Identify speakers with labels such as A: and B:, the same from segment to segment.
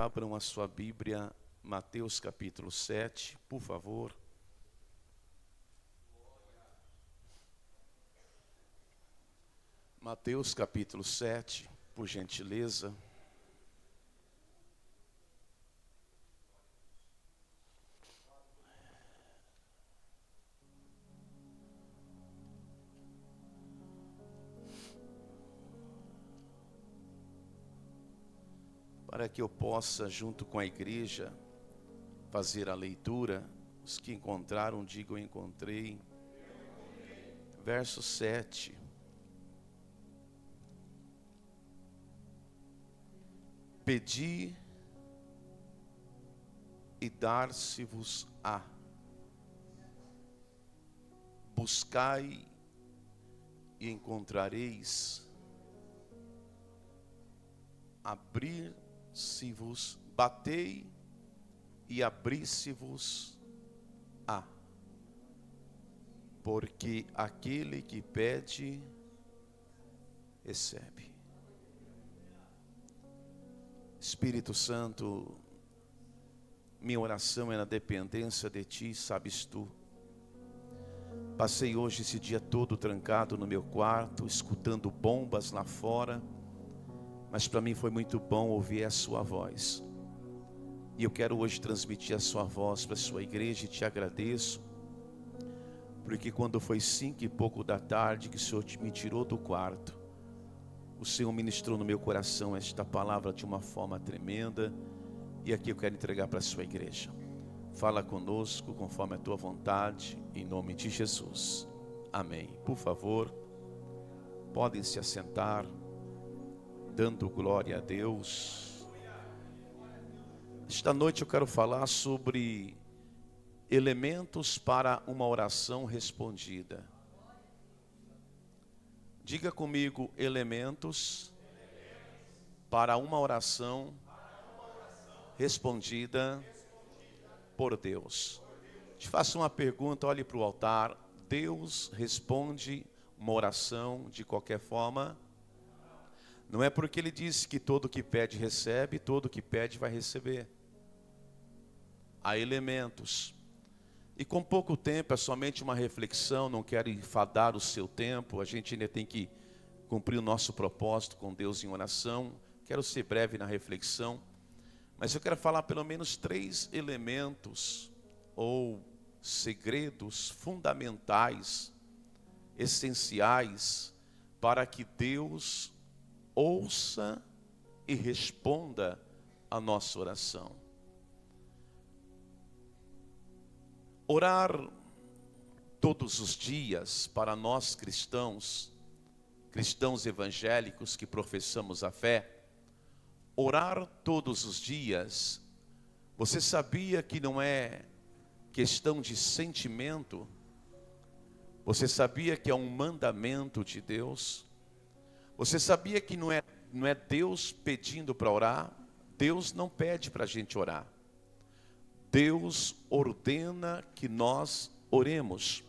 A: Abram a sua Bíblia, Mateus capítulo 7, por favor. Mateus capítulo 7, por gentileza. Para que eu possa, junto com a igreja, fazer a leitura. Os que encontraram, digam: encontrei. Verso 7. Pedi e dar-se-vos-á. Buscai e encontrareis. Abrir-se-vos, batei e abrir-se-vos-á. Porque aquele que pede, recebe. Espírito Santo, minha oração é na dependência de Ti, sabes Tu. Passei hoje esse dia todo trancado no meu quarto, escutando bombas lá fora, mas para mim foi muito bom ouvir a Sua voz. E eu quero hoje transmitir a Sua voz para a Sua igreja e Te agradeço, porque quando foi 5 e pouco da tarde que o Senhor me tirou do quarto, o Senhor ministrou no meu coração esta palavra de uma forma tremenda. E aqui eu quero entregar para a sua igreja. Fala conosco conforme a tua vontade, em nome de Jesus. Amém. Por favor, podem se assentar, dando glória a Deus. Esta noite eu quero falar sobre elementos para uma oração respondida. Diga comigo: elementos para uma oração respondida por Deus. Te faço uma pergunta, olhe para o altar. Deus responde uma oração de qualquer forma? Não é porque Ele disse que todo que pede recebe, todo que pede vai receber. Há elementos. E com pouco tempo, é somente uma reflexão, não quero enfadar o seu tempo, a gente ainda tem que cumprir o nosso propósito com Deus em oração. Quero ser breve na reflexão, mas eu quero falar pelo menos 3 elementos ou segredos fundamentais, essenciais, para que Deus ouça e responda a nossa oração. Orar todos os dias para nós cristãos evangélicos que professamos a fé, orar todos os dias, você sabia que não é questão de sentimento? Você sabia que é um mandamento de Deus? Você sabia que não é Deus pedindo para orar? Deus não pede para a gente orar. Deus ordena que nós oremos.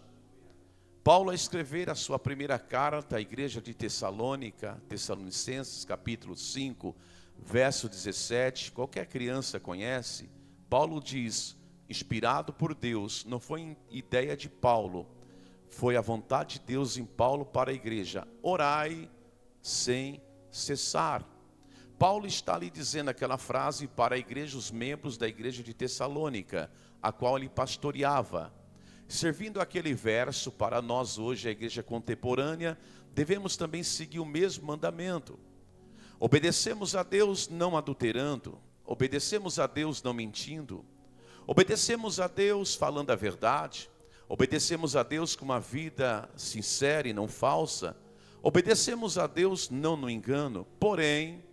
A: Paulo, a escrever a sua primeira carta à igreja de Tessalônica, Tessalonicenses, capítulo 5, verso 17, qualquer criança conhece. Paulo diz, inspirado por Deus, não foi ideia de Paulo, foi a vontade de Deus em Paulo para a igreja: orai sem cessar. Paulo está ali dizendo aquela frase para a igreja, os membros da igreja de Tessalônica, a qual ele pastoreava. Servindo aquele verso para nós hoje, a igreja contemporânea, devemos também seguir o mesmo mandamento. Obedecemos a Deus não adulterando, obedecemos a Deus não mentindo, obedecemos a Deus falando a verdade, obedecemos a Deus com uma vida sincera e não falsa, obedecemos a Deus não no engano. Porém,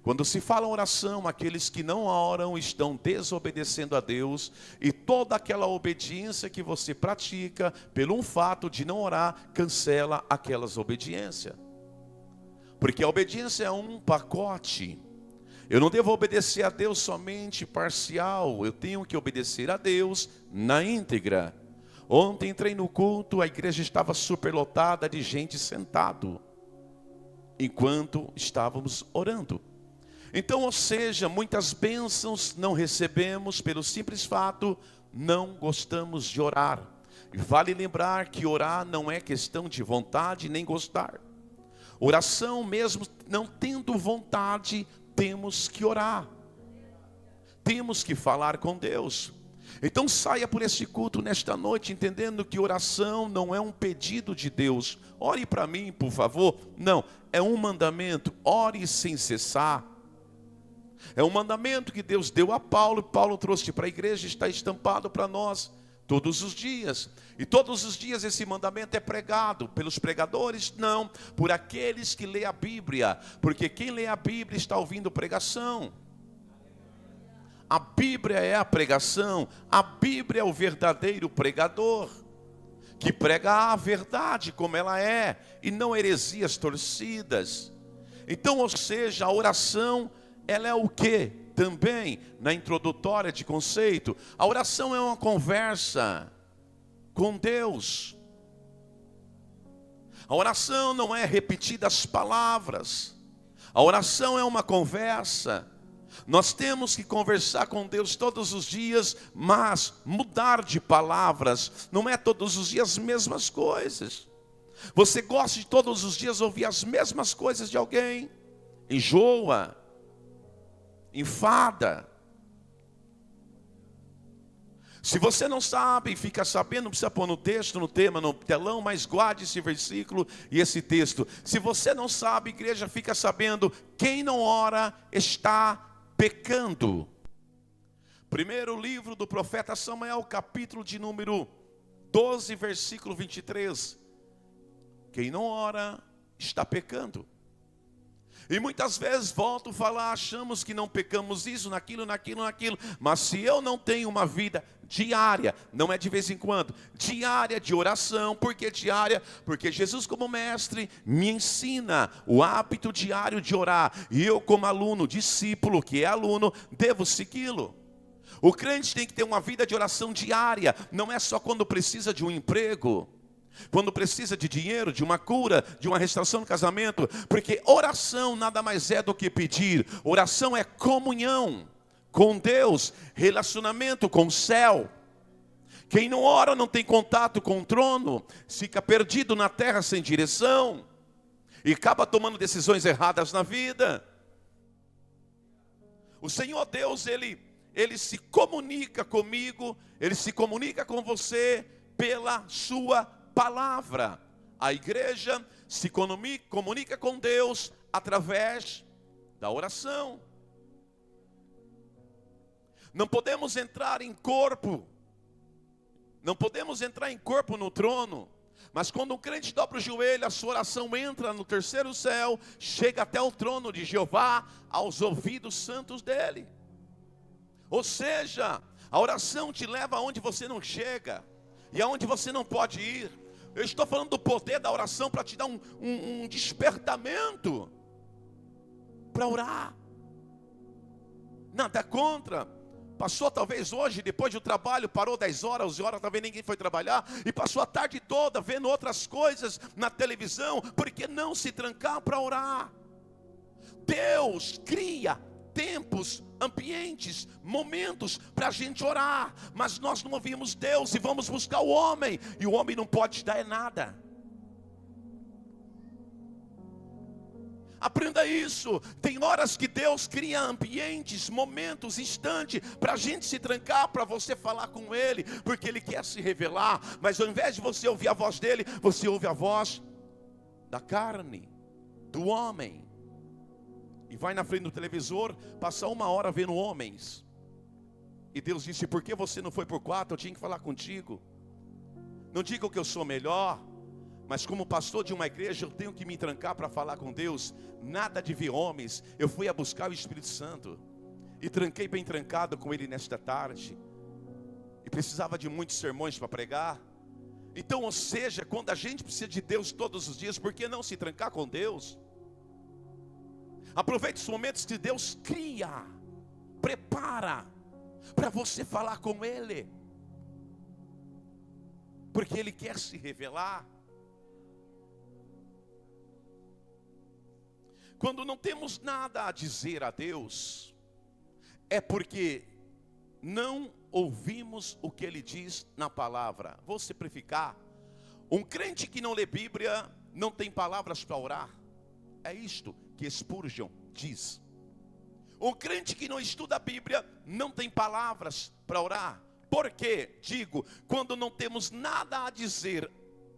A: quando se fala oração, aqueles que não oram estão desobedecendo a Deus, e toda aquela obediência que você pratica, pelo um fato de não orar, cancela aquelas obediências. Porque a obediência é um pacote. Eu não devo obedecer a Deus somente parcial, eu tenho que obedecer a Deus na íntegra. Ontem entrei no culto, a igreja estava superlotada de gente sentado, enquanto estávamos orando. Então, ou seja, muitas bênçãos não recebemos pelo simples fato, não gostamos de orar. E vale lembrar que orar não é questão de vontade nem gostar. Oração, mesmo não tendo vontade, temos que orar. Temos que falar com Deus. Então saia por esse culto nesta noite entendendo que oração não é um pedido de Deus. Ore para mim, por favor. Não, é um mandamento. Ore sem cessar. É um mandamento que Deus deu a Paulo. Paulo trouxe para a igreja, está estampado para nós todos os dias. E todos os dias esse mandamento é pregado pelos pregadores? Não, por aqueles que lêem a Bíblia. Porque quem lê a Bíblia está ouvindo pregação. A Bíblia é a pregação, a Bíblia é o verdadeiro pregador, que prega a verdade como ela é, e não heresias torcidas. Então, ou seja, a oração, ela é o quê? Também, na introdutória de conceito, a oração é uma conversa com Deus. A oração não é repetidas palavras, a oração é uma conversa. Nós temos que conversar com Deus todos os dias, mas mudar de palavras, não é todos os dias as mesmas coisas. Você gosta de todos os dias ouvir as mesmas coisas de alguém? Enjoa, enfada. Se você não sabe, fica sabendo, não precisa pôr no texto, no tema, no telão, mas guarde esse versículo e esse texto. Se você não sabe, igreja, fica sabendo, quem não ora está pecando. Primeiro livro do profeta Samuel, capítulo de número 12, versículo 23. Quem não ora está pecando. E muitas vezes volto a falar, achamos que não pecamos isso, naquilo. Mas se eu não tenho uma vida diária, não é de vez em quando, diária de oração. Por que diária? Porque Jesus como mestre me ensina o hábito diário de orar. E eu como aluno, discípulo que é aluno, devo segui-lo. O crente tem que ter uma vida de oração diária. Não é só quando precisa de um emprego, quando precisa de dinheiro, de uma cura, de uma restauração no casamento. Porque oração nada mais é do que pedir. Oração é comunhão com Deus, relacionamento com o céu. Quem não ora não tem contato com o trono, fica perdido na terra sem direção e acaba tomando decisões erradas na vida. O Senhor Deus, Ele se comunica comigo, Ele se comunica com você pela sua palavra. A igreja se comunica com Deus através da oração. Não podemos entrar em corpo, no trono, mas quando um crente dobra o joelho, a sua oração entra no terceiro céu, chega até o trono de Jeová, aos ouvidos santos dele. Ou seja, a oração te leva aonde você não chega e aonde você não pode ir. Eu estou falando do poder da oração para te dar um despertamento para orar. Nada contra. Passou talvez hoje, depois do trabalho, parou 10 horas, 11 horas, talvez ninguém foi trabalhar, e passou a tarde toda vendo outras coisas na televisão. Por que não se trancar para orar? Deus cria tempos, ambientes, momentos para a gente orar, mas nós não ouvimos Deus e vamos buscar o homem, e o homem não pode te dar nada. Aprenda isso. Tem horas que Deus cria ambientes, momentos, instantes para a gente se trancar, para você falar com Ele, porque Ele quer se revelar. Mas ao invés de você ouvir a voz dEle, você ouve a voz da carne, do homem. E vai na frente do televisor, passa 1 hora vendo homens. E Deus disse, por que você não foi por 4? Eu tinha que falar contigo. Não digo que eu sou melhor, mas como pastor de uma igreja, eu tenho que me trancar para falar com Deus. Nada de ver homens. Eu fui a buscar o Espírito Santo e tranquei bem trancado com Ele nesta tarde. E precisava de muitos sermões para pregar. Então, ou seja, quando a gente precisa de Deus todos os dias, por que não se trancar com Deus? Aproveite os momentos que Deus cria, prepara para você falar com Ele, porque Ele quer se revelar. quando não temos nada a dizer a Deus, é porque não ouvimos o que Ele diz na palavra. Vou simplificar. Um crente que não lê Bíblia não tem palavras para orar. É isto que Spurgeon diz. Um crente que não estuda a Bíblia não tem palavras para orar. Por quê? Digo, quando não temos nada a dizer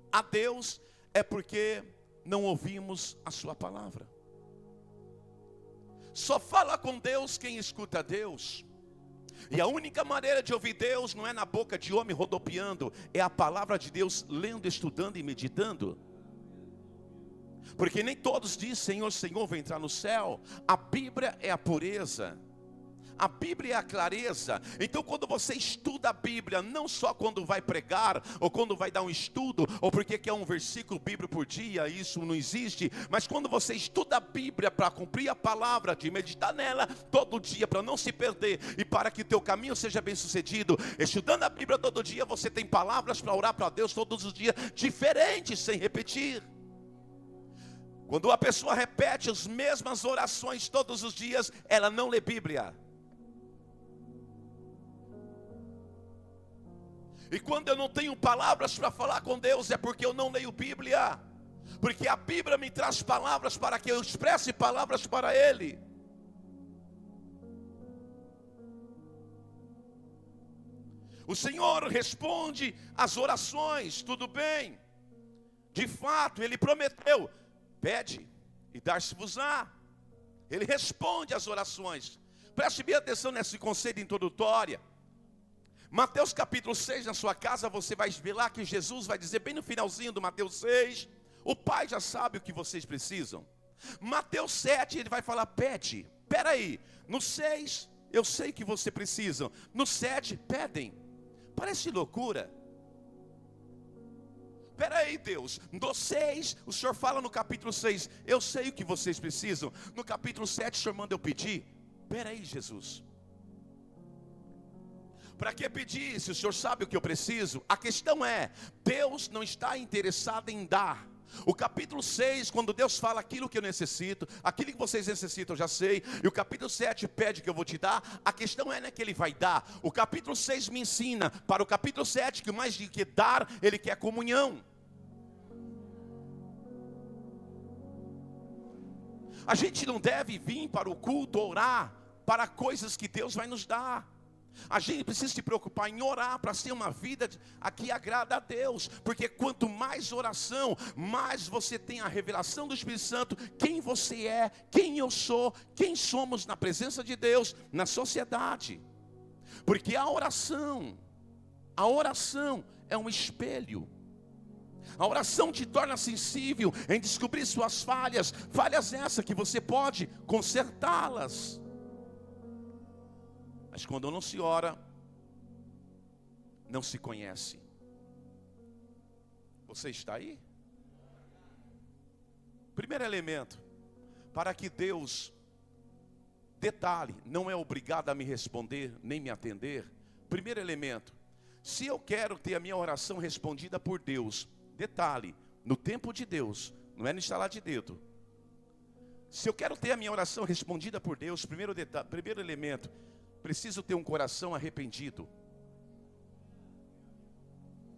A: a Deus, é porque não ouvimos a sua palavra. Só fala com Deus quem escuta a Deus. E a única maneira de ouvir Deus não é na boca de homem rodopiando, é a palavra de Deus lendo, estudando e meditando. Porque nem todos dizem Senhor, Senhor, vou entrar no céu. A Bíblia é a pureza, a Bíblia é a clareza. Então quando você estuda a Bíblia, não só quando vai pregar, ou quando vai dar um estudo, ou porque quer um versículo bíblico por dia, isso não existe. Mas quando você estuda a Bíblia para cumprir a palavra, de meditar nela todo dia, para não se perder, e para que teu caminho seja bem sucedido, estudando a Bíblia todo dia, você tem palavras para orar para Deus todos os dias, diferentes, sem repetir. Quando a pessoa repete as mesmas orações todos os dias, ela não lê Bíblia. E quando eu não tenho palavras para falar com Deus, é porque eu não leio Bíblia. Porque a Bíblia me traz palavras para que eu expresse palavras para Ele. O Senhor responde às orações, tudo bem. De fato, Ele prometeu, pede e dar-se-vos-á. Ele responde às orações. Preste bem atenção nesse conceito introdutório. Mateus capítulo 6, na sua casa, você vai ver lá que Jesus vai dizer, bem no finalzinho do Mateus 6, o Pai já sabe o que vocês precisam. Mateus 7, ele vai falar, pede. Espera aí, no 6, eu sei que vocês precisam. No 7, pedem. Parece loucura. Espera aí, Deus, no 6, o Senhor fala no capítulo 6, eu sei o que vocês precisam. No capítulo 7, o Senhor manda eu pedir. Espera aí, Jesus. Para que pedir, se o Senhor sabe o que eu preciso? A questão é, Deus não está interessado em dar. O capítulo 6, quando Deus fala aquilo que eu necessito, aquilo que vocês necessitam eu já sei. E o capítulo 7 pede que eu vou te dar. A questão é, não é que Ele vai dar. O capítulo 6 me ensina para o capítulo 7 que mais do que dar, Ele quer comunhão. A gente não deve vir para o culto orar para coisas que Deus vai nos dar. A gente precisa se preocupar em orar para ser uma vida que agrada a Deus. Porque quanto mais oração, mais você tem a revelação do Espírito Santo. Quem você é, quem eu sou, quem somos na presença de Deus, na sociedade. Porque a oração é um espelho. A oração te torna sensível em descobrir suas falhas. Falhas essas que você pode consertá-las. Mas quando não se ora, não se conhece. Você está aí? Primeiro elemento, para que Deus, detalhe, não é obrigado a me responder, nem me atender. Primeiro elemento, se eu quero ter a minha oração respondida por Deus, detalhe, no tempo de Deus, não é no estalar de dedo. Se eu quero ter a minha oração respondida por Deus, primeiro elemento, preciso ter um coração arrependido.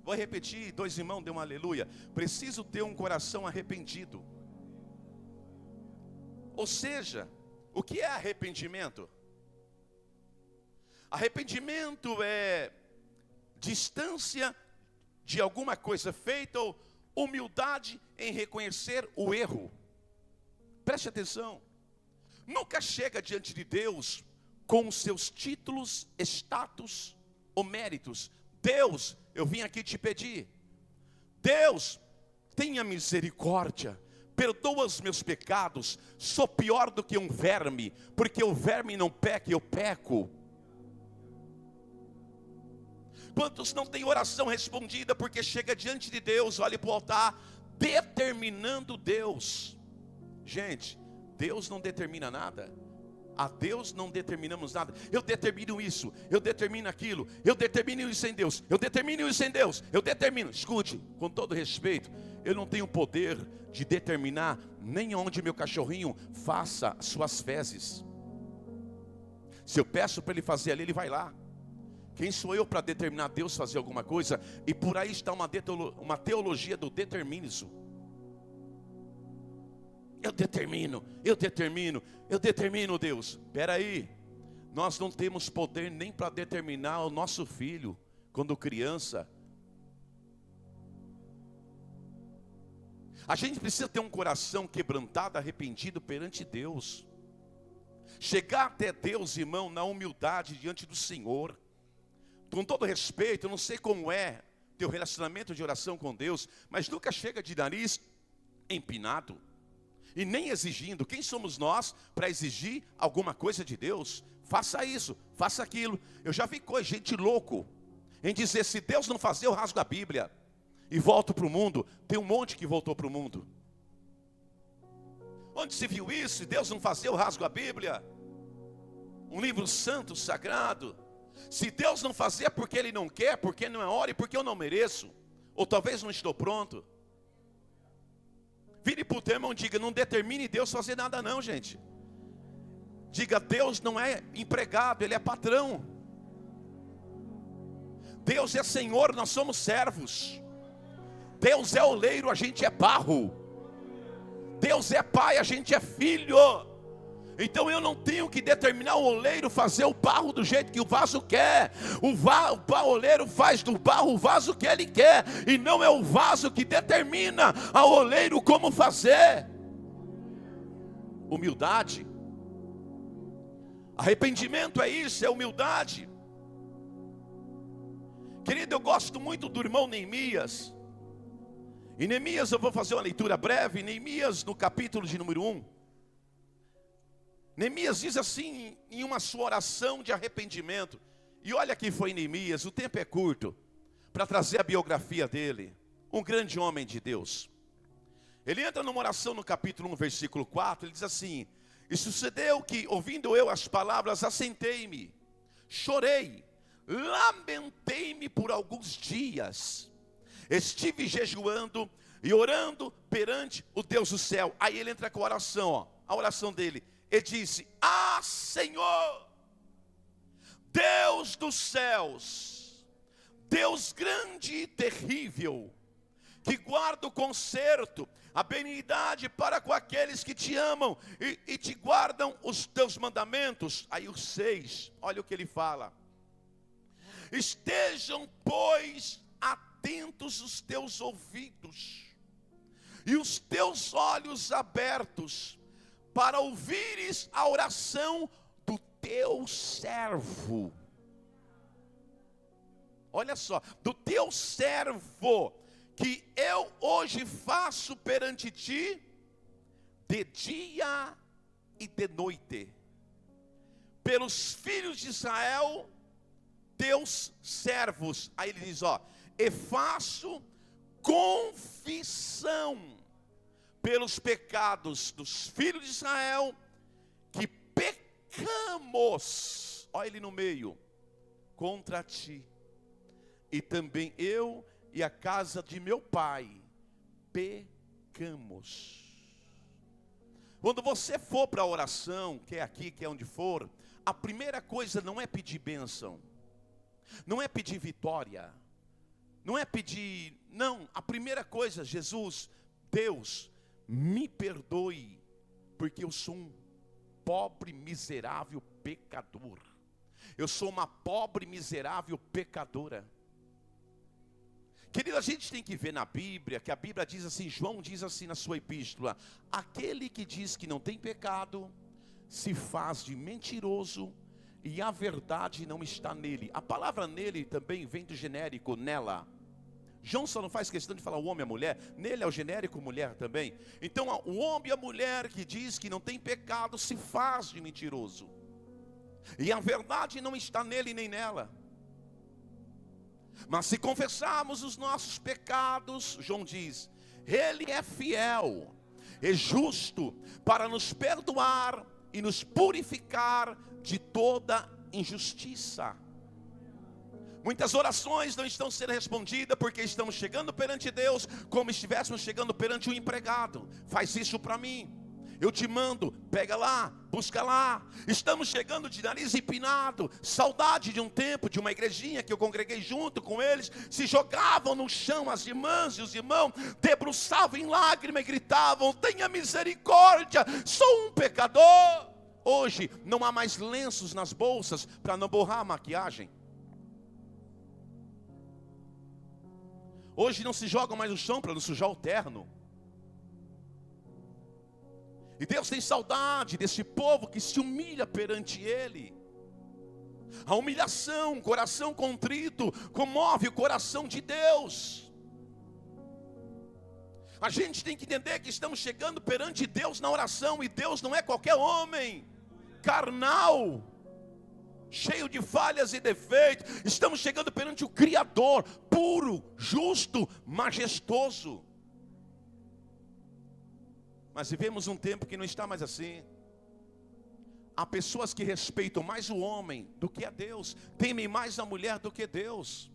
A: Vou repetir, 2 irmãos, dê um aleluia. Preciso ter um coração arrependido. Ou seja, o que é arrependimento? Arrependimento é distância de alguma coisa feita ou humildade em reconhecer o erro. Preste atenção. Nunca chega diante de Deus com os seus títulos, status ou méritos. Deus, eu vim aqui te pedir. Deus, tenha misericórdia, perdoa os meus pecados. Sou pior do que um verme, porque o verme não peca, eu peco. Quantos não têm oração respondida porque chega diante de Deus, olha para o altar, determinando Deus. Gente, Deus não determina nada. A Deus não determinamos nada. Eu determino isso, eu determino aquilo, eu determino isso em Deus, eu determino isso em Deus, eu determino. Escute, com todo respeito, Eu não tenho poder de determinar nem onde meu cachorrinho faça suas fezes. Se eu peço para ele fazer ali, ele vai lá. Quem sou eu para determinar Deus fazer alguma coisa? E por aí está uma teologia do determinismo. Eu determino Deus. Espera aí, nós não temos poder nem para determinar o nosso filho, quando criança. A gente precisa ter um coração quebrantado, arrependido perante Deus. Chegar até Deus, irmão, na humildade diante do Senhor. Com todo respeito, eu não sei como é teu relacionamento de oração com Deus, mas nunca chega de nariz empinado. E nem exigindo. Quem somos nós para exigir alguma coisa de Deus? Faça isso, faça aquilo. Eu já vi gente louco em dizer, se Deus não fazer, eu rasgo a Bíblia e volto para o mundo. Tem um monte que voltou para o mundo. Onde se viu isso? Se Deus não fazer, eu rasgo a Bíblia. Um livro santo, sagrado. Se Deus não fazer, é porque Ele não quer, porque não é hora e porque eu não mereço. Ou talvez não estou pronto. Vire para o teu irmão e diga, não determine Deus fazer nada não, gente. Diga, Deus não é empregado, Ele é patrão. Deus é Senhor, nós somos servos. Deus é oleiro, a gente é barro. Deus é pai, a gente é filho. Então eu não tenho que determinar o oleiro fazer o barro do jeito que o vaso quer. O oleiro faz do barro o vaso que ele quer. E não é o vaso que determina ao oleiro como fazer. Humildade. Arrependimento é isso, é humildade. Querido, eu gosto muito do irmão Neemias. Em Neemias eu vou fazer uma leitura breve. Neemias no capítulo de número 1. Neemias diz assim em uma sua oração de arrependimento. E olha que foi Neemias, o tempo é curto para trazer a biografia dele. Um grande homem de Deus. Ele entra numa oração no capítulo 1, versículo 4, ele diz assim: e sucedeu que, ouvindo eu as palavras, assentei-me, chorei, lamentei-me por alguns dias, estive jejuando e orando perante o Deus do céu. Aí ele entra com a oração, ó, a oração dele. Ele disse: ah, Senhor, Deus dos céus, Deus grande e terrível, que guarda o conserto, a benignidade para com aqueles que te amam e te guardam os teus mandamentos. Aí o 6, olha o que ele fala: estejam, pois, atentos os teus ouvidos e os teus olhos abertos, para ouvires a oração do teu servo. Olha só, do teu servo, que eu hoje faço perante ti, de dia e de noite, pelos filhos de Israel, teus servos. Aí ele diz, ó, e faço confissão pelos pecados dos filhos de Israel, que pecamos, olha ele no meio, contra ti. E também eu e a casa de meu pai pecamos. Quando você for para a oração, quer aqui, quer onde for, a primeira coisa não é pedir bênção, não é pedir vitória, não é pedir, não, a primeira coisa, Jesus, Deus, me perdoe, porque eu sou um pobre, miserável pecador. Eu sou uma pobre, miserável pecadora. Querido, a gente tem que ver na Bíblia, que a Bíblia diz assim, João diz assim na sua epístola: aquele que diz que não tem pecado, se faz de mentiroso, e a verdade não está nele. A palavra nele também vem do genérico nela. João só não faz questão de falar o homem e a mulher, nele é o genérico mulher também. Então o homem e a mulher que diz que não tem pecado se faz de mentiroso, e a verdade não está nele nem nela. Mas se confessarmos os nossos pecados, João diz, ele é fiel e justo para nos perdoar e nos purificar de toda injustiça. Muitas orações não estão sendo respondidas porque estamos chegando perante Deus como se estivéssemos chegando perante um empregado. Faz isso para mim, eu te mando, pega lá, busca lá. Estamos chegando de nariz empinado. Saudade de um tempo, de uma igrejinha que eu congreguei junto com eles. Se jogavam no chão as irmãs e os irmãos, debruçavam em lágrima e gritavam: tenha misericórdia, sou um pecador. Hoje não há mais lenços nas bolsas para não borrar a maquiagem. Hoje não se joga mais no chão para não sujar o terno. E Deus tem saudade desse povo que se humilha perante Ele. A humilhação, coração contrito, comove o coração de Deus. A gente tem que entender que estamos chegando perante Deus na oração. E Deus não é qualquer homem carnal, cheio de falhas e defeitos. Estamos chegando perante o Criador, puro, justo, majestoso. Mas vivemos um tempo que não está mais assim. Há pessoas que respeitam mais o homem do que a Deus, temem mais a mulher do que Deus.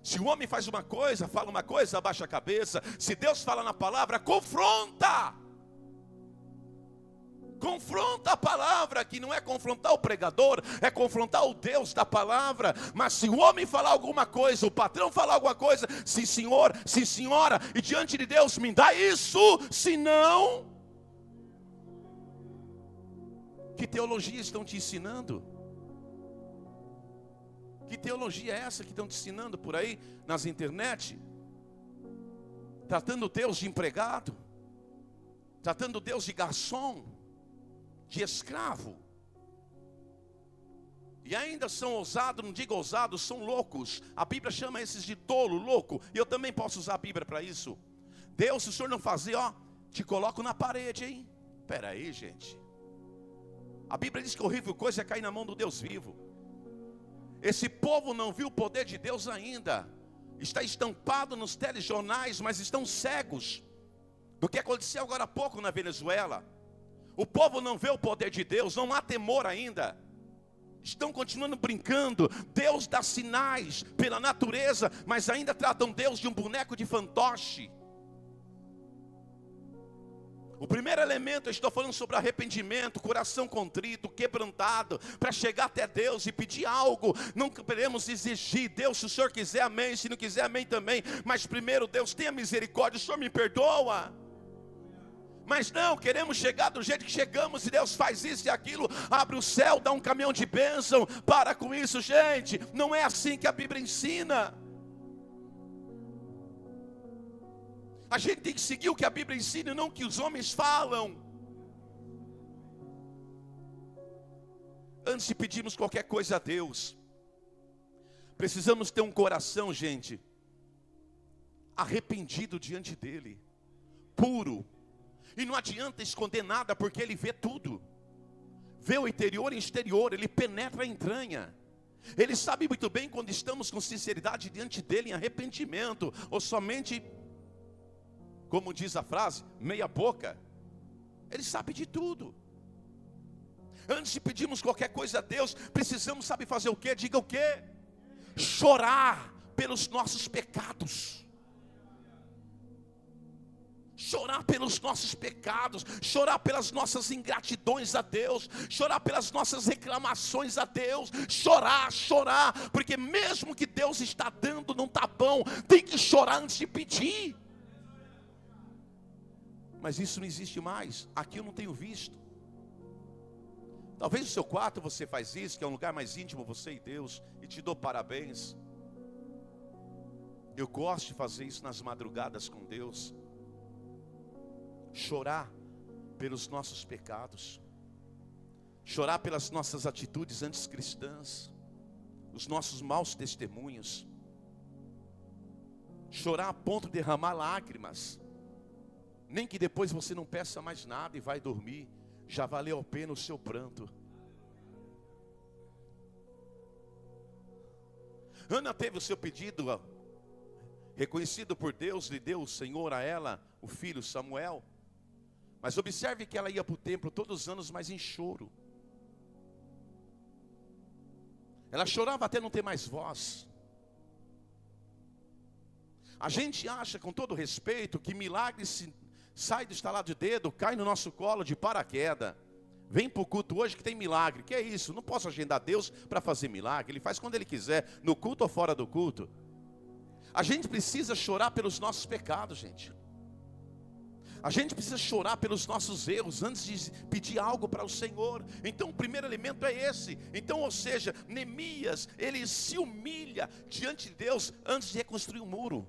A: Se o homem faz uma coisa, fala uma coisa, abaixa a cabeça. Se Deus fala na palavra, confronta. Confronta a palavra, que não é confrontar o pregador, é confrontar o Deus da palavra. Mas se o homem falar alguma coisa, o patrão falar alguma coisa, sim senhor, sim senhora, e diante de Deus, me dá isso, senão... Que teologia estão te ensinando? Que teologia é essa que estão te ensinando por aí, nas internet? Tratando Deus de empregado, tratando Deus de garçom, de escravo. E ainda são ousados, não digo ousados, são loucos. A Bíblia chama esses de tolo, louco. E eu também posso usar a Bíblia para isso. Deus, se o Senhor não fazer, ó, te coloco na parede, hein? Espera aí, gente. A Bíblia diz que horrível coisa é cair na mão do Deus vivo. Esse povo não viu o poder de Deus ainda. Está estampado nos telejornais, mas estão cegos do que aconteceu agora há pouco na Venezuela. O povo não vê o poder de Deus, não há temor ainda. Estão continuando brincando. Deus dá sinais pela natureza, mas ainda tratam Deus de um boneco de fantoche. O primeiro elemento, eu estou falando sobre arrependimento, coração contrito, quebrantado, para chegar até Deus e pedir algo. Não queremos exigir: Deus, se o Senhor quiser, amém, se não quiser, amém também. Mas primeiro, Deus, tenha misericórdia, o Senhor me perdoa. Mas não, queremos chegar do jeito que chegamos, e Deus faz isso e aquilo, abre o céu, dá um caminhão de bênção. Para com isso, gente, não é assim que a Bíblia ensina. A gente tem que seguir o que a Bíblia ensina e não o que os homens falam. Antes de pedirmos qualquer coisa a Deus, precisamos ter um coração, gente, arrependido diante dEle, puro. E não adianta esconder nada, porque Ele vê tudo. Vê o interior e o exterior, Ele penetra a entranha. Ele sabe muito bem quando estamos com sinceridade diante dEle, em arrependimento, ou somente, como diz a frase, meia boca. Ele sabe de tudo. Antes de pedirmos qualquer coisa a Deus, precisamos, sabe fazer o quê? Diga o quê? Chorar pelos nossos pecados. Chorar pelos nossos pecados, chorar pelas nossas ingratidões a Deus, chorar pelas nossas reclamações a Deus, chorar, porque mesmo que Deus está dando, não está bom, tem que chorar antes de pedir. Mas isso não existe mais, aqui eu não tenho visto. Talvez no seu quarto você faz isso, que é um lugar mais íntimo, você e Deus, e te dou parabéns. Eu gosto de fazer isso nas madrugadas com Deus. Chorar pelos nossos pecados, chorar pelas nossas atitudes anticristãs, os nossos maus testemunhos, chorar a ponto de derramar lágrimas, nem que depois você não peça mais nada e vai dormir, já valeu a pena o seu pranto. Ana teve o seu pedido reconhecido por Deus, lhe deu o Senhor a ela o filho Samuel. Mas observe que ela ia para o templo todos os anos, mas em choro. Ela chorava até não ter mais voz. A gente acha, com todo respeito, que milagre sai do estalar de dedo, cai no nosso colo de paraquedas. Vem para o culto hoje que tem milagre. Que é isso? Não posso agendar Deus para fazer milagre. Ele faz quando Ele quiser, no culto ou fora do culto. A gente precisa chorar pelos nossos pecados, gente. A gente precisa chorar pelos nossos erros antes de pedir algo para o Senhor. Então o primeiro elemento é esse. Então, ou seja, Neemias, ele se humilha diante de Deus antes de reconstruir o muro.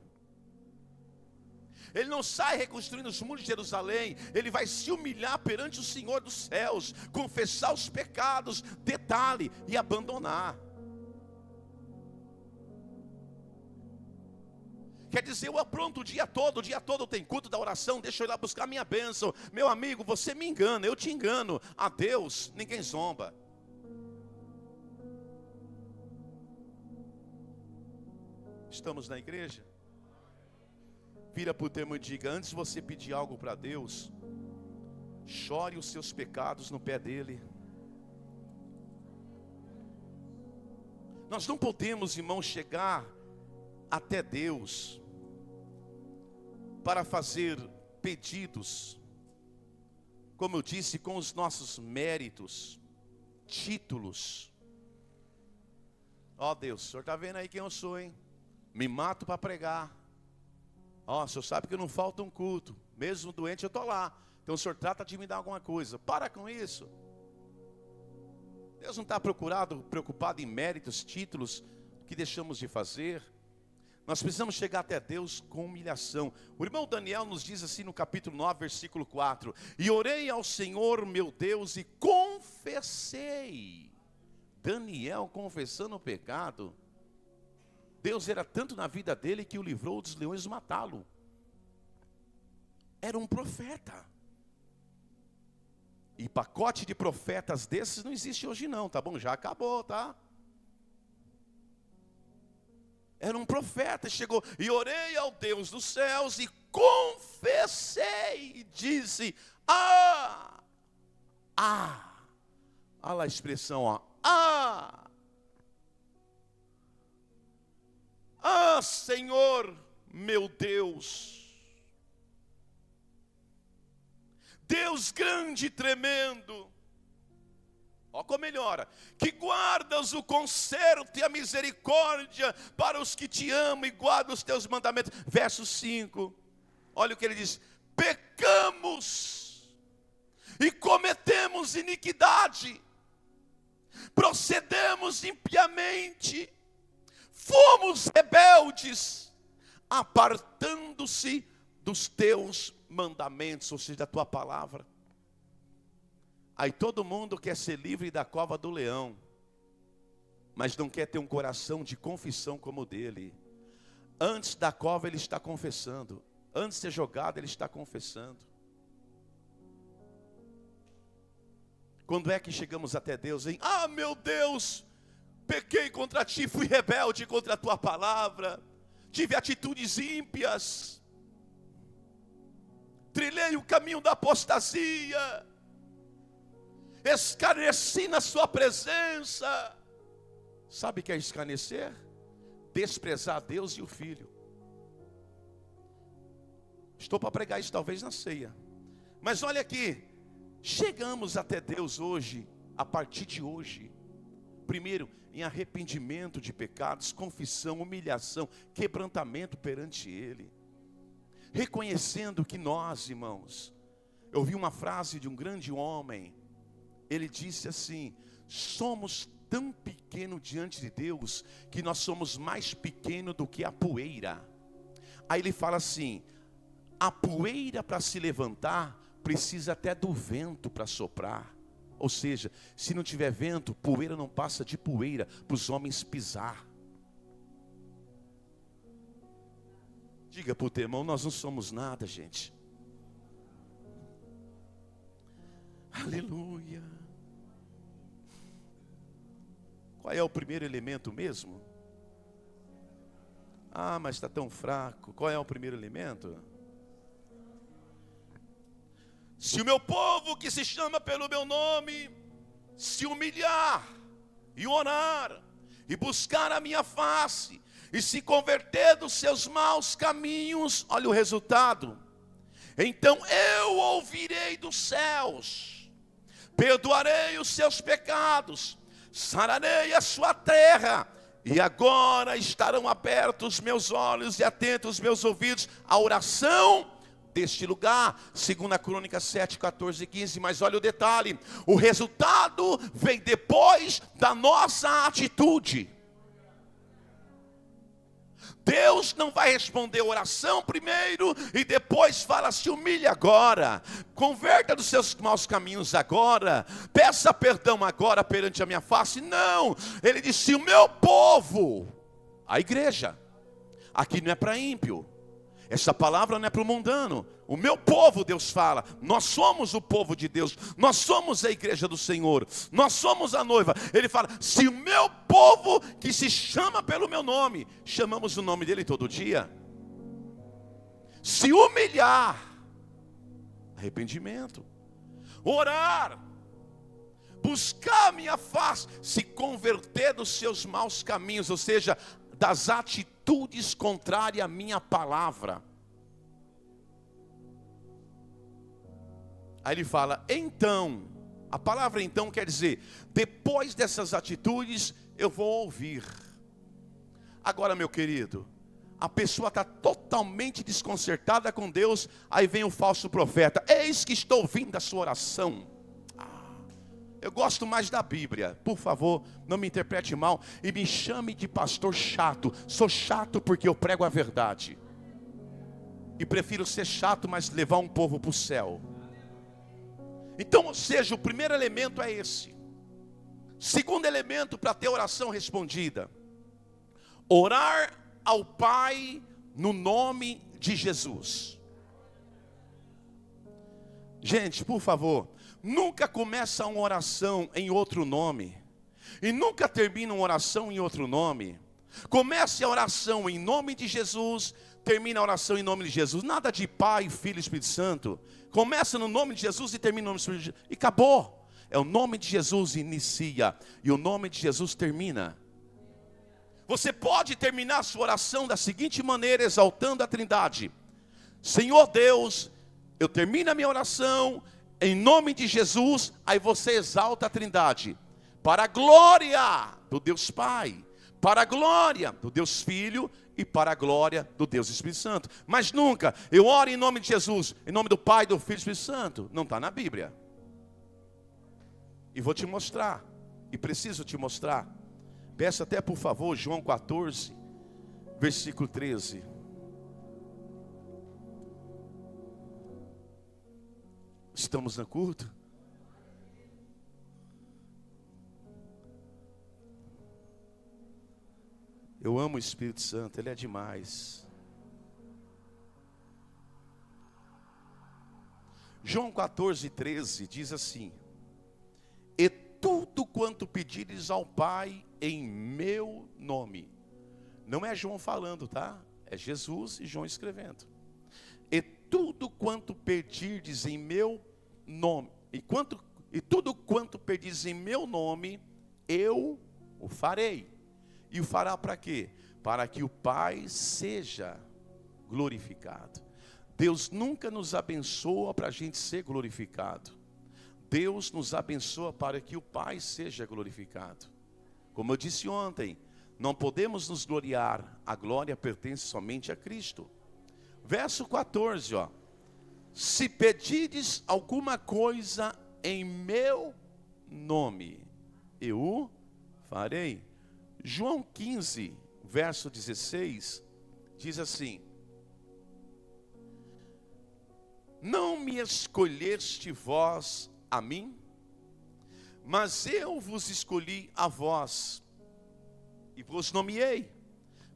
A: Ele não sai reconstruindo os muros de Jerusalém. Ele vai se humilhar perante o Senhor dos céus, confessar os pecados, detalhe, e abandonar. Quer dizer, eu apronto o dia todo tem culto da oração, deixa eu ir lá buscar minha bênção. Meu amigo, você me engana, eu te engano. A Deus ninguém zomba. Estamos na igreja? Vira para o termo e diga: antes de você pedir algo para Deus, chore os seus pecados no pé dele. Nós não podemos, irmãos, chegar até Deus para fazer pedidos, como eu disse, com os nossos méritos, títulos. Ó Deus, o Senhor está vendo aí quem eu sou, hein? Me mato para pregar. Ó, o Senhor sabe que não falta um culto, mesmo doente eu estou lá. Então o Senhor trata de me dar alguma coisa. Para com isso. Deus não está preocupado em méritos, títulos que deixamos de fazer. Nós precisamos chegar até Deus com humilhação. O irmão Daniel nos diz assim no capítulo 9, versículo 4: e orei ao Senhor meu Deus e confessei. Daniel confessando o pecado. Deus era tanto na vida dele que o livrou dos leões matá-lo. Era um profeta. E pacote de profetas desses não existe hoje não, tá bom? Já acabou, tá? Era um profeta, chegou e orei ao Deus dos céus e confessei, e disse: olha lá a expressão, ó, Senhor meu Deus, Deus grande e tremendo, ó como melhora, que guardas o conserto e a misericórdia para os que te amam e guardam os teus mandamentos. Verso 5, olha o que ele diz: pecamos e cometemos iniquidade, procedemos impiamente, fomos rebeldes, apartando-se dos teus mandamentos, ou seja, da tua palavra. Aí todo mundo quer ser livre da cova do leão, mas não quer ter um coração de confissão como o dele. Antes da cova ele está confessando, antes de ser jogado ele está confessando. Quando é que chegamos até Deus, hein? Meu Deus, pequei contra ti, fui rebelde contra a tua palavra, tive atitudes ímpias, trilhei o caminho da apostasia, escarneci na sua presença. Sabe o que é escarnecer? Desprezar a Deus e o Filho. Estou para pregar isso talvez na ceia, mas olha aqui, chegamos até Deus hoje, a partir de hoje, primeiro em arrependimento de pecados, confissão, humilhação, quebrantamento perante Ele, reconhecendo que nós, irmãos, eu ouvi uma frase de um grande homem, ele disse assim: somos tão pequenos diante de Deus, que nós somos mais pequenos do que a poeira. Aí ele fala assim: a poeira para se levantar, precisa até do vento para soprar. Ou seja, se não tiver vento, poeira não passa de poeira para os homens pisar. Diga para o teu irmão: nós não somos nada, gente. Aleluia. Qual é o primeiro elemento mesmo? Mas está tão fraco. Qual é o primeiro elemento? Se o meu povo que se chama pelo meu nome se humilhar e orar e buscar a minha face, e se converter dos seus maus caminhos, olha o resultado. Então eu ouvirei dos céus, perdoarei os seus pecados, sararei a sua terra, e agora estarão abertos meus olhos e atentos os meus ouvidos à oração deste lugar. 2 Crônicas 7, 14 e 15. Mas olha o detalhe: o resultado vem depois da nossa atitude. Deus não vai responder a oração primeiro e depois fala: se humilhe agora, converta dos seus maus caminhos agora, peça perdão agora perante a minha face. Não, ele disse: o meu povo, a igreja, aqui não é para ímpio, essa palavra não é para o mundano. O meu povo, Deus fala, nós somos o povo de Deus, nós somos a igreja do Senhor, nós somos a noiva. Ele fala: se o meu povo, que se chama pelo meu nome, chamamos o nome dele todo dia, se humilhar, arrependimento, orar, buscar a minha face, se converter dos seus maus caminhos, ou seja, das atitudes contrárias à minha palavra. Aí ele fala: então, a palavra então quer dizer, depois dessas atitudes eu vou ouvir. Agora, meu querido, a pessoa está totalmente desconcertada com Deus, aí vem o falso profeta: eis que estou ouvindo a sua oração. Eu gosto mais da Bíblia, por favor, não me interprete mal e me chame de pastor chato. Sou chato porque eu prego a verdade, e prefiro ser chato, mas levar um povo para o céu. Então, ou seja, o primeiro elemento é esse. Segundo elemento para ter oração respondida: orar ao Pai no nome de Jesus. Gente, por favor, nunca começa uma oração em outro nome, e nunca termina uma oração em outro nome. Comece a oração em nome de Jesus, termina a oração em nome de Jesus. Nada de Pai, Filho e Espírito Santo. Começa no nome de Jesus e termina no nome do Espírito de Jesus. E acabou. É o nome de Jesus inicia e o nome de Jesus termina. Você pode terminar a sua oração da seguinte maneira, exaltando a Trindade: Senhor Deus, eu termino a minha oração em nome de Jesus. Aí você exalta a Trindade, para a glória do Deus Pai, para a glória do Deus Filho e para a glória do Deus Espírito Santo. Mas nunca, eu oro em nome de Jesus, em nome do Pai, do Filho e do Espírito Santo. Não está na Bíblia. E vou te mostrar, e preciso te mostrar. Peço até por favor, João 14, versículo 13. Estamos no culto? Eu amo o Espírito Santo, ele é demais. João 14, 13 diz assim: e tudo quanto pedires ao Pai em meu nome. Não é João falando, tá? É Jesus e João escrevendo. E tudo quanto pedirdes em meu nome, e tudo quanto pedires em meu nome, eu o farei. E o fará para quê? Para que o Pai seja glorificado. Deus nunca nos abençoa para a gente ser glorificado. Deus nos abençoa para que o Pai seja glorificado. Como eu disse ontem, não podemos nos gloriar, a glória pertence somente a Cristo. Verso 14, ó: se pedires alguma coisa em meu nome, eu o farei. João 15, verso 16, diz assim: não me escolheste vós a mim, mas eu vos escolhi a vós, e vos nomeei,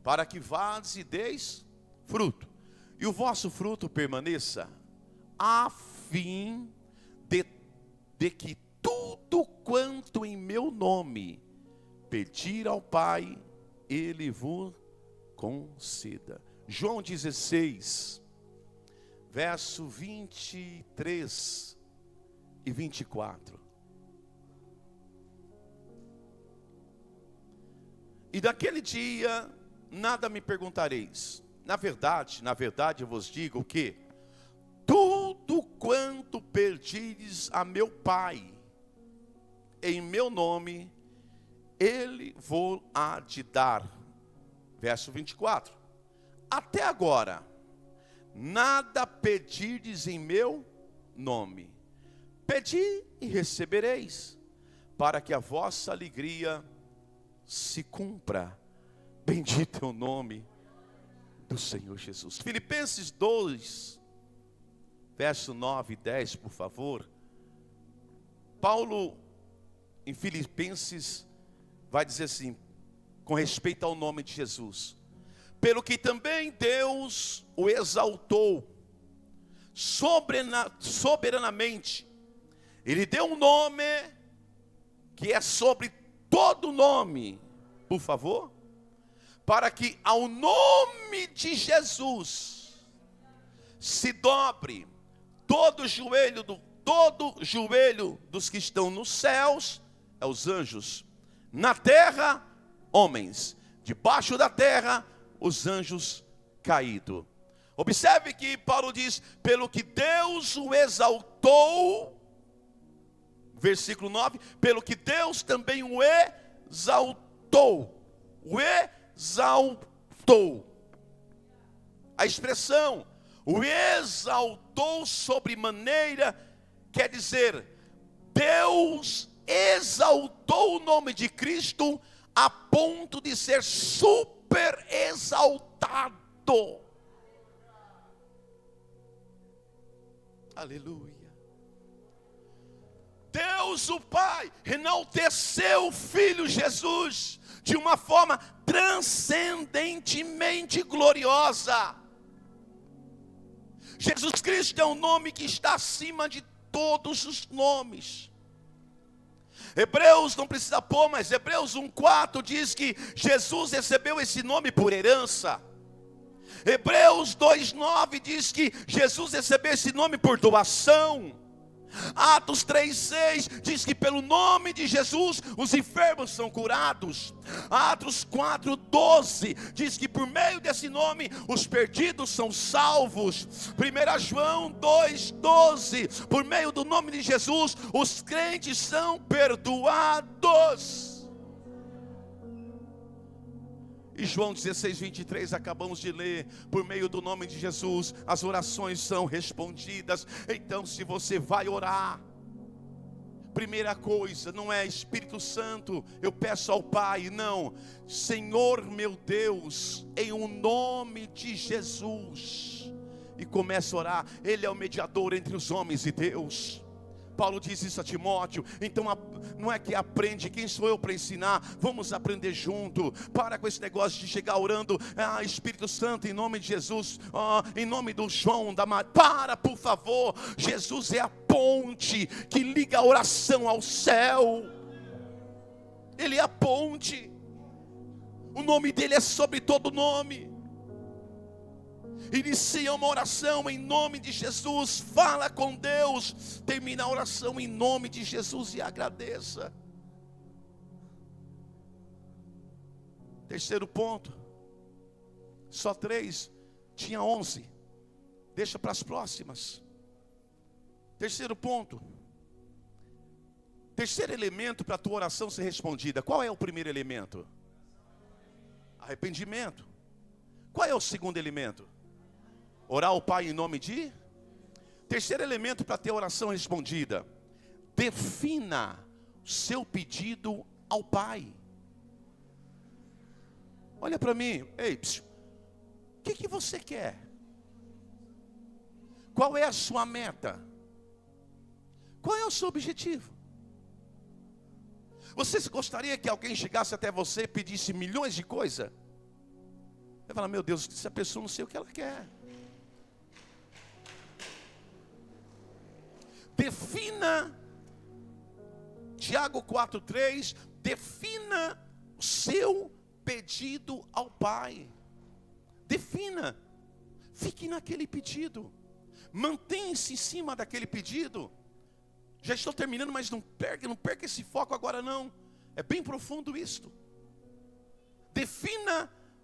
A: para que vades e deis fruto, e o vosso fruto permaneça, a fim de que tudo quanto em meu nome pedir ao Pai, Ele vos conceda. João 16, verso 23 e 24. E daquele dia nada me perguntareis. Na verdade eu vos digo que tudo quanto pedires a meu Pai em meu nome, Ele vos há de dar. Verso 24. Até agora, nada pedirdes em meu nome. Pedi e recebereis, para que a vossa alegria se cumpra. Bendito é o nome do Senhor Jesus. Filipenses 2, verso 9 e 10, por favor. Paulo, em Filipenses, vai dizer assim, com respeito ao nome de Jesus: pelo que também Deus o exaltou soberanamente, Ele deu um nome que é sobre todo nome, por favor, para que ao nome de Jesus se dobre todo joelho dos que estão nos céus, é os anjos, na terra, homens, debaixo da terra, os anjos caídos. Observe que Paulo diz, pelo que Deus o exaltou, versículo 9, pelo que Deus também o exaltou. O exaltou. A expressão, o exaltou sobremaneira, quer dizer, Deus exaltou o nome de Cristo a ponto de ser super exaltado. Aleluia. Deus o Pai enalteceu o Filho Jesus de uma forma transcendentemente gloriosa. Jesus Cristo é um nome que está acima de todos os nomes. Hebreus não precisa pôr, mas Hebreus 1,4 diz que Jesus recebeu esse nome por herança. Hebreus 2,9 diz que Jesus recebeu esse nome por doação. Atos 3,6 diz que pelo nome de Jesus os enfermos são curados. Atos 4,12 diz que por meio desse nome os perdidos são salvos. 1 João 2,12, por meio do nome de Jesus os crentes são perdoados. E João 16:23, acabamos de ler, por meio do nome de Jesus, as orações são respondidas. Então, se você vai orar, primeira coisa, não é Espírito Santo, eu peço ao Pai, não. Senhor meu Deus, em o nome de Jesus. E começa a orar, Ele é o mediador entre os homens e Deus. Paulo diz isso a Timóteo. Então não é que aprende, quem sou eu para ensinar? Vamos aprender junto. Para com esse negócio de chegar orando, Espírito Santo, em nome de Jesus, em nome do João, da Maria. Para, por favor. Jesus é a ponte que liga a oração ao céu. Ele é a ponte. O nome dele é sobre todo nome. Inicia uma oração em nome de Jesus, fala com Deus, termina a oração em nome de Jesus e agradeça. Terceiro ponto, só 3, tinha 11, deixa para as próximas. Terceiro ponto, terceiro elemento para a tua oração ser respondida. Qual é o primeiro elemento? Arrependimento. Qual é o segundo elemento? Orar ao Pai em nome de? Terceiro elemento para ter a oração respondida: defina o seu pedido ao Pai. Olha para mim, ei, o que você quer? Qual é a sua meta? Qual é o seu objetivo? Você gostaria que alguém chegasse até você e pedisse milhões de coisas? Você fala, meu Deus, essa pessoa não sei o que ela quer. Defina, Tiago 4,3, defina o seu pedido ao Pai. Defina, fique naquele pedido, mantenha-se em cima daquele pedido. Já estou terminando, mas não perca esse foco agora não. É bem profundo isto. Defina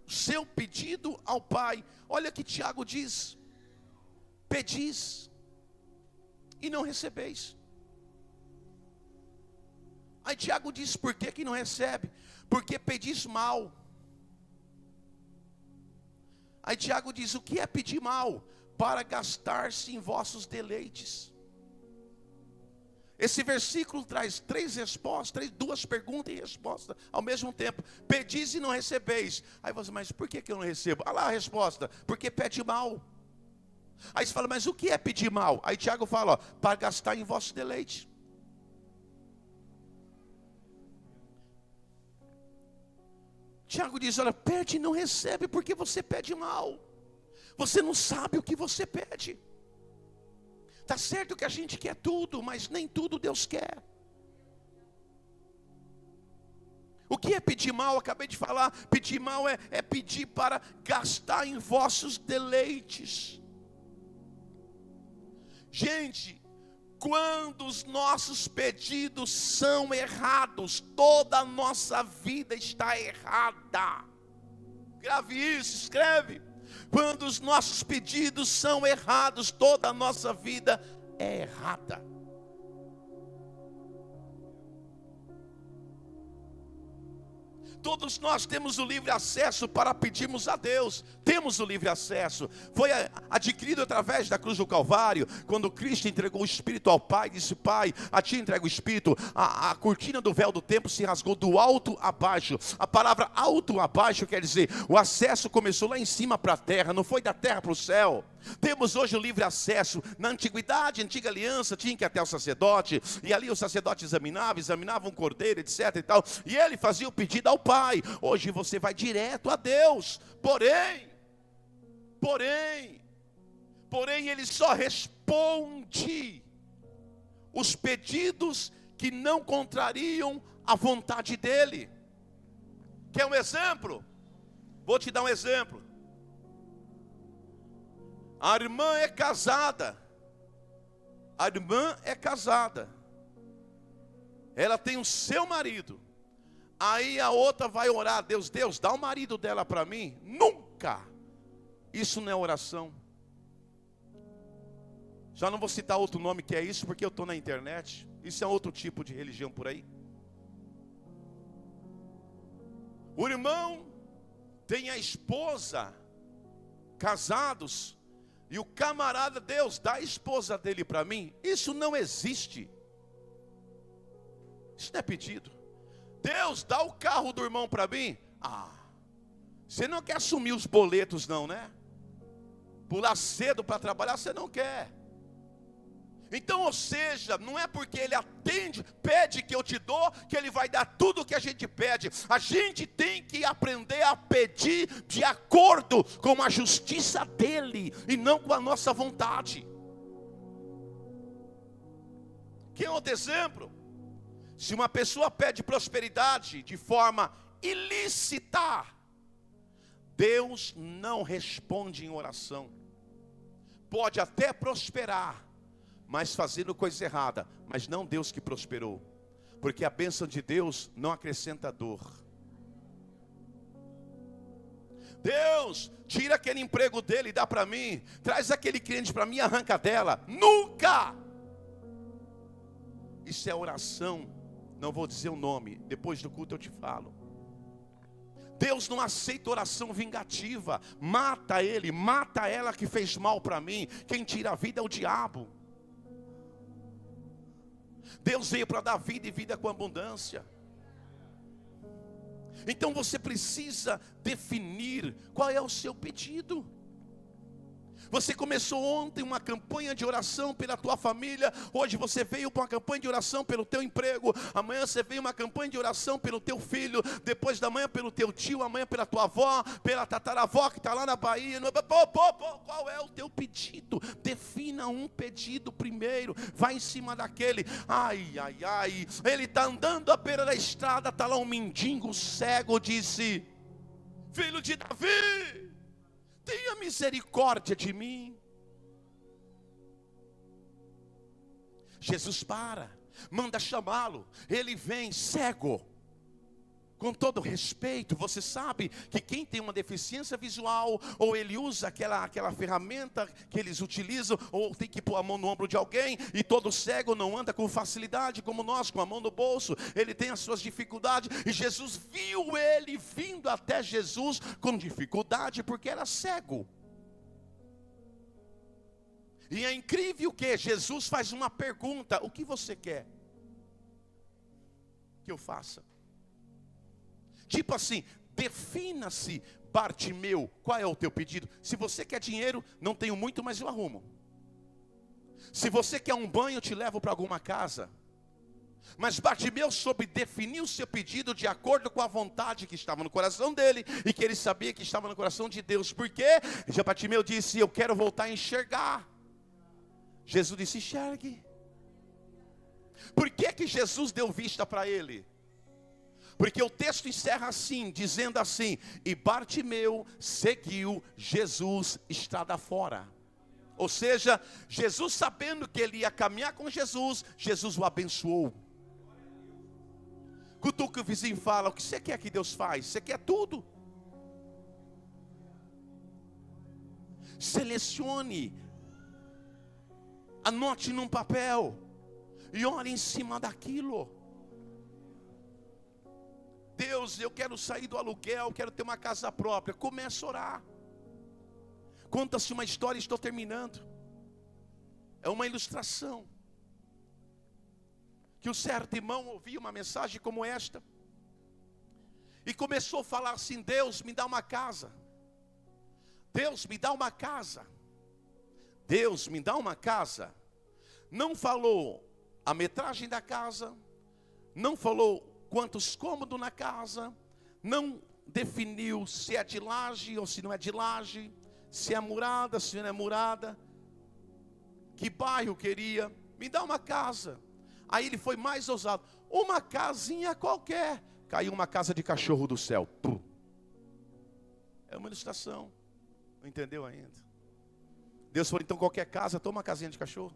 A: o seu pedido ao Pai. Olha que Tiago diz: pedis e não recebeis. Aí Tiago diz: por que não recebe? Porque pedis mal. Aí Tiago diz: o que é pedir mal? Para gastar-se em vossos deleites. Esse versículo traz três respostas, duas perguntas e resposta ao mesmo tempo. Pedis e não recebeis. Aí você, mas por que eu não recebo? Olha lá a resposta: porque pede mal. Aí você fala, mas o que é pedir mal? Aí Tiago fala, ó, para gastar em vosso deleite. Tiago diz, olha, pede e não recebe porque você pede mal. Você não sabe o que você pede. Está certo que a gente quer tudo, mas nem tudo Deus quer. O que é pedir mal? Eu acabei de falar, pedir mal é pedir para gastar em vossos deleites. Gente, quando os nossos pedidos são errados, toda a nossa vida está errada. Grave isso, escreve. Quando os nossos pedidos são errados, toda a nossa vida é errada. Todos nós temos o livre acesso para pedirmos a Deus. Temos o livre acesso. Foi adquirido através da cruz do Calvário. Quando Cristo entregou o Espírito ao Pai, disse, Pai, a ti entrego o Espírito. A cortina do véu do templo se rasgou do alto a baixo. A palavra alto a baixo quer dizer, o acesso começou lá em cima para a terra, não foi da terra para o céu. Temos hoje o livre acesso. Na antiguidade, antiga aliança, tinha que ir até o sacerdote, e ali o sacerdote examinava um cordeiro, etc e tal, e ele fazia o pedido ao Pai. Hoje você vai direto a Deus. Porém, ele só responde os pedidos que não contrariam a vontade dele. Quer um exemplo? Vou te dar um exemplo. A irmã é casada. Ela tem o seu marido. Aí a outra vai orar a Deus. Deus, dá o marido dela para mim. Nunca. Isso não é oração. Já não vou citar outro nome que é isso, porque eu estou na internet. Isso é outro tipo de religião por aí. O irmão tem a esposa, casados, e o camarada, Deus, dá a esposa dele para mim. Isso não existe. Isso não é pedido. Deus, dá o carro do irmão para mim. Você não quer assumir os boletos não, né? Pular cedo para trabalhar, você não quer. Então, ou seja, não é porque ele pede que eu te dou, que ele vai dar tudo o que a gente pede. A gente tem que aprender a pedir de acordo com a justiça dele, e não com a nossa vontade. Que outro exemplo? Se uma pessoa pede prosperidade de forma ilícita, Deus não responde em oração. Pode até prosperar, mas fazendo coisa errada, mas não Deus que prosperou, porque a bênção de Deus não acrescenta dor. Deus, tira aquele emprego dele e dá para mim, traz aquele cliente para mim e arranca dela. Nunca! Isso é oração, não vou dizer o nome, depois do culto eu te falo. Deus não aceita oração vingativa. Mata ele, mata ela que fez mal para mim. Quem tira a vida é o diabo. Deus veio para dar vida e vida com abundância. Então você precisa definir qual é o seu pedido. Você começou ontem uma campanha de oração pela tua família. Hoje você veio para uma campanha de oração pelo teu emprego. Amanhã você veio uma campanha de oração pelo teu filho. Depois da manhã pelo teu tio. Amanhã pela tua avó, pela tataravó que está lá na Bahia. Qual é o teu pedido? Defina um pedido primeiro. Vai em cima daquele. Ai. Ele está andando à beira da estrada. Está lá um mendigo cego. Disse: filho de Davi, tenha misericórdia de mim. Jesus manda chamá-lo. Ele vem cego. Com todo respeito, você sabe que quem tem uma deficiência visual, ou ele usa aquela ferramenta que eles utilizam, ou tem que pôr a mão no ombro de alguém, e todo cego não anda com facilidade como nós, com a mão no bolso, ele tem as suas dificuldades, e Jesus viu ele vindo até Jesus com dificuldade, porque era cego. E é incrível que Jesus faz uma pergunta: o que você quer que eu faça? Tipo assim, defina-se, Bartimeu, qual é o teu pedido? Se você quer dinheiro, não tenho muito, mas eu arrumo. Se você quer um banho, eu te levo para alguma casa. Mas Bartimeu soube definir o seu pedido de acordo com a vontade que estava no coração dele, e que ele sabia que estava no coração de Deus. Por quê? Já Bartimeu disse: eu quero voltar a enxergar. Jesus disse: enxergue. Por que Jesus deu vista para ele? Porque o texto encerra assim, dizendo assim: e Bartimeu seguiu Jesus estrada fora. Ou seja, Jesus, sabendo que ele ia caminhar com Jesus, Jesus o abençoou. Cutuca o vizinho e fala: o que você quer que Deus faz? Você quer tudo. Selecione, anote num papel e ore em cima daquilo. Deus, eu quero sair do aluguel, quero ter uma casa própria. Começa a orar. Conta-se uma história, estou terminando. É uma ilustração. Que um certo irmão ouvia uma mensagem como esta. E começou a falar assim: Deus, me dá uma casa. Deus, me dá uma casa. Deus, me dá uma casa. Não falou a metragem da casa. Não falou quantos cômodos na casa, não definiu se é de laje ou se não é de laje, se é murada, se não é murada, que bairro queria. Me dá uma casa. Aí ele foi mais ousado: uma casinha qualquer. Caiu uma casa de cachorro do céu. Pum. É uma ilustração. Não entendeu ainda? Deus falou: então qualquer casa, toma uma casinha de cachorro.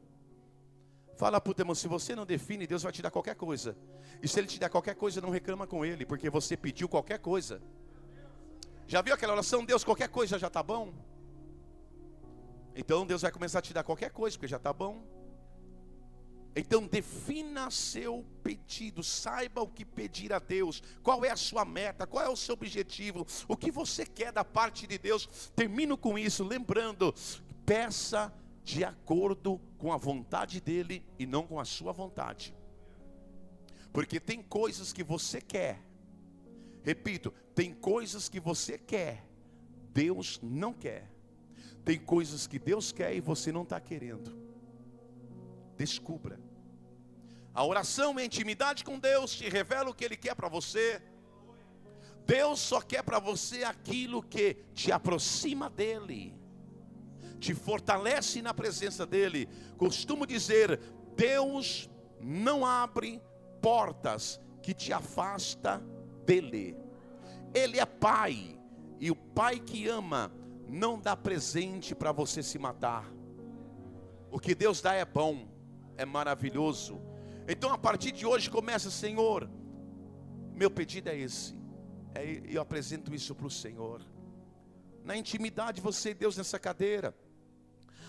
A: Fala para o teu irmão: se você não define, Deus vai te dar qualquer coisa. E se Ele te der qualquer coisa, não reclama com Ele, porque você pediu qualquer coisa. Já viu aquela oração: Deus, qualquer coisa já está bom? Então Deus vai começar a te dar qualquer coisa, porque já está bom. Então defina seu pedido, saiba o que pedir a Deus. Qual é a sua meta, qual é o seu objetivo, o que você quer da parte de Deus. Termino com isso, lembrando: peça de acordo com a vontade dele e não com a sua vontade. Porque tem coisas que você quer, repito, tem coisas que você quer, Deus não quer. Tem coisas que Deus quer e você não está querendo. Descubra. A oração é intimidade com Deus, te revela o que Ele quer para você. Deus só quer para você aquilo que te aproxima dEle, te fortalece na presença dEle. Costumo dizer: Deus não abre portas que te afasta dEle. Ele é Pai, e o Pai que ama não dá presente para você se matar. O que Deus dá é bom, é maravilhoso. Então a partir de hoje começa: Senhor, meu pedido é esse. Eu apresento isso para o Senhor. Na intimidade, você e Deus nessa cadeira.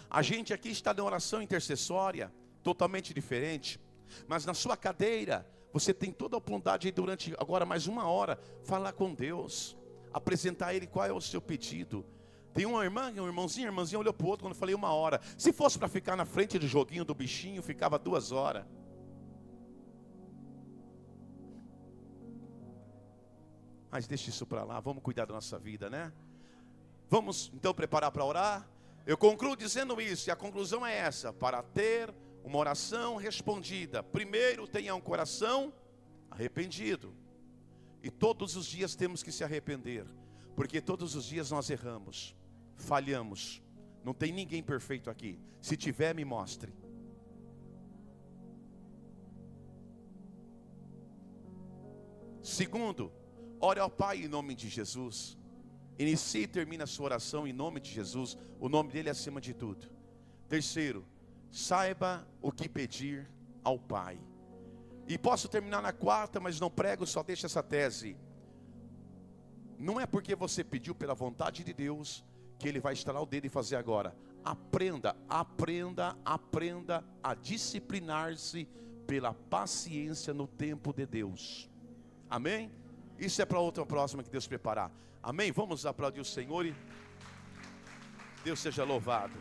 A: A gente aqui está na oração intercessória, totalmente diferente. Mas na sua cadeira, você tem toda a oportunidade de, durante agora mais uma hora, falar com Deus, apresentar a Ele qual é o seu pedido. Tem uma irmã, um irmãozinho, a irmãzinha olhou para o outro quando eu falei 1 hora. Se fosse para ficar na frente do joguinho do bichinho, ficava 2 horas. Mas deixa isso para lá, vamos cuidar da nossa vida, né? Vamos então preparar para orar. Eu concluo dizendo isso, e a conclusão é essa: para ter uma oração respondida, primeiro tenha um coração arrependido. E todos os dias temos que se arrepender, porque todos os dias nós erramos, falhamos. Não tem ninguém perfeito aqui. Se tiver, me mostre. Segundo, ore ao Pai em nome de Jesus. Inicie e termine a sua oração em nome de Jesus. O nome dele é acima de tudo. Terceiro, saiba o que pedir ao Pai. E posso terminar na quarta, mas não prego, só deixo essa tese. Não é porque você pediu pela vontade de Deus que Ele vai estalar o dedo e fazer agora. Aprenda a disciplinar-se pela paciência no tempo de Deus. Amém? Isso é para outra próxima que Deus preparar. Amém? Vamos aplaudir o Senhor e Deus seja louvado.